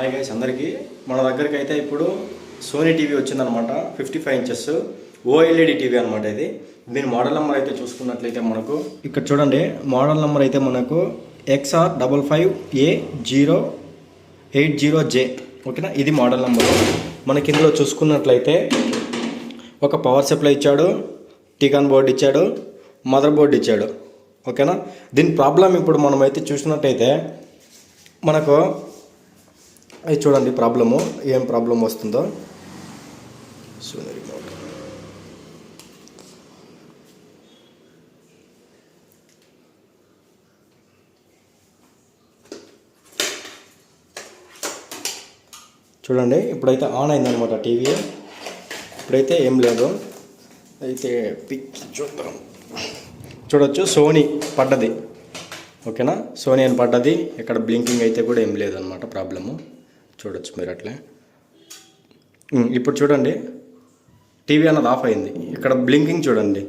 Hi guys అందరికీ. మన దగ్గరికి అయితే ఇప్పుడు సోనీ టీవీ వచ్చిందనమాట. 55 ఇంచెస్ ఓఎల్ఈడి టీవీ అనమాట. ఇది దీని మోడల్ నెంబర్ అయితే చూసుకున్నట్లయితే మనకు ఇక్కడ చూడండి. మోడల్ నెంబర్ అయితే మనకు XR55A080J. ఓకేనా, ఇది మోడల్ నెంబరు. మనకి ఇందులో చూసుకున్నట్లయితే ఒక పవర్ సప్లై ఇచ్చాడు, టీకాన్ బోర్డు ఇచ్చాడు, మదర్ బోర్డు ఇచ్చాడు. ఓకేనా, దీని ప్రాబ్లం ఇప్పుడు మనమైతే చూసినట్టయితే మనకు అది చూడండి ప్రాబ్లము, ఏం ప్రాబ్లం వస్తుందో. సోనీ రిమోట్ చూడండి. ఇప్పుడైతే ఆన్ అయిందనమాట టీవీ. ఇప్పుడైతే ఏం లేదు. అయితే పిక్ చూద్దాం. చూడొచ్చు సోనీ పడ్డది. ఓకేనా, సోనీ అని పడ్డది. ఇక్కడ బ్లింకింగ్ అయితే కూడా ఏం లేదనమాట. ప్రాబ్లము చూడొచ్చు మీరు అట్లే. ఇప్పుడు చూడండి, టీవీ అన్నది ఆఫ్ అయింది. ఇక్కడ బ్లింకింగ్ చూడండి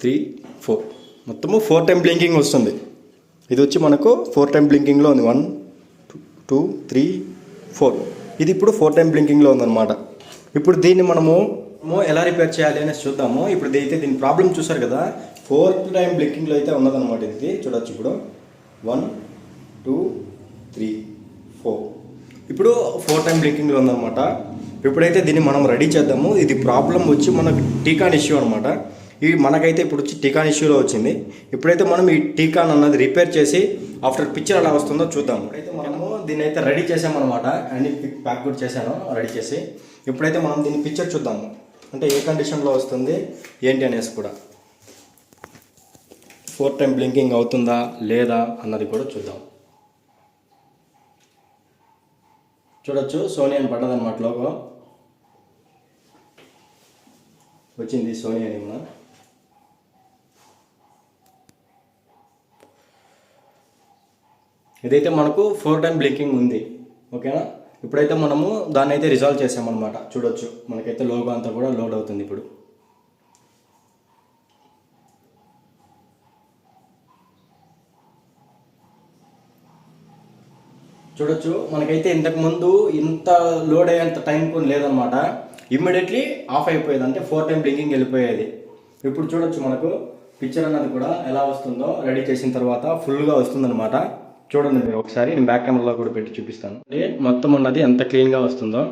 3, 4 మొత్తము 4 టైం బ్లింకింగ్ వస్తుంది. ఇది వచ్చి మనకు 4 టైం బ్లింకింగ్లో ఉంది. 1, 2, 3, 4. ఇది ఇప్పుడు 4 టైం బ్లింకింగ్లో ఉందన్నమాట. ఇప్పుడు దీన్ని మనము ఎలా రిపేర్ చేయాలి అనేసి చూద్దాము. ఇప్పుడు దీని ప్రాబ్లం చూసారు కదా, 4 టైం బ్లింకింగ్లో అయితే ఉన్నదన్నమాట. ఇది చూడొచ్చు. ఇప్పుడు 1, 2, 3, 4 ఇప్పుడు 4 టైం బ్లింకింగ్లో ఉందన్నమాట. ఇప్పుడైతే దీన్ని మనం రెడీ చేద్దాము. ఇది ప్రాబ్లం వచ్చి మనకు టీకాన్ ఇష్యూ అనమాట. ఇది మనకైతే ఇప్పుడు వచ్చి టీకాన్ ఇష్యూలో వచ్చింది. ఇప్పుడైతే మనం ఈ టీకాన్ అన్నది రిపేర్ చేసి ఆఫ్టర్ పిక్చర్ ఎలా వస్తుందో చూద్దాం. ఇప్పుడైతే మనము దీన్ని అయితే రెడీ చేసామన్నమాట. అన్ని ప్యాక్ కూడా చేశాను రెడీ చేసి. ఇప్పుడైతే మనం దీన్ని పిక్చర్ చూద్దాము, అంటే ఏ కండిషన్లో వస్తుంది ఏంటి అనేసి కూడా. 4 టైం బ్లింకింగ్ అవుతుందా లేదా అన్నది కూడా చూద్దాం. చూడొచ్చు, సోనీ అని పడ్డదన్నమాట. లోగో వచ్చింది సోనీ అని. ఇదైతే మనకు 4 టైం బ్లింకింగ్ ఉంది. ఓకేనా, ఇప్పుడైతే మనము దాన్ని అయితే రిజాల్వ్ చేసామన్నమాట. చూడొచ్చు, మనకైతే లోగో అంతా కూడా లోడ్ అవుతుంది. ఇప్పుడు చూడొచ్చు, మనకైతే ఇంతకుముందు ఇంత లోడ్ అయ్యేంత టైం కూడా లేదనమాట. ఇమ్మీడియట్లీ ఆఫ్ అయిపోయేది, అంటే 4 టైం బ్లింకింగ్ వెళ్ళిపోయేది. ఇప్పుడు చూడొచ్చు మనకు పిక్చర్ అన్నది కూడా ఎలా వస్తుందో. రెడీ చేసిన తర్వాత ఫుల్గా వస్తుందన్నమాట. చూడండి మీరు ఒకసారి. నేను బ్యాక్ కెమెరాలో కూడా పెట్టి చూపిస్తాను. మొత్తం ఉన్నది ఎంత క్లీన్గా వస్తుందో.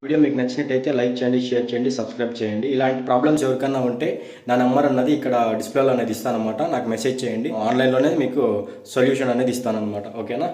వీడియో మీకు నచ్చినట్టయితే లైక్ చేయండి, షేర్ చేయండి, సబ్స్క్రైబ్ చేయండి. ఇలాంటి ప్రాబ్లమ్స్ ఎవరికన్నా ఉంటే నా నెంబర్ అన్నది ఇక్కడ డిస్ప్లేలో అనేది ఇస్తానన్నమాట. నాకు మెసేజ్ చేయండి. ఆన్లైన్లోనే మీకు సొల్యూషన్ అనేది ఇస్తానన్నమాట. ఓకేనా.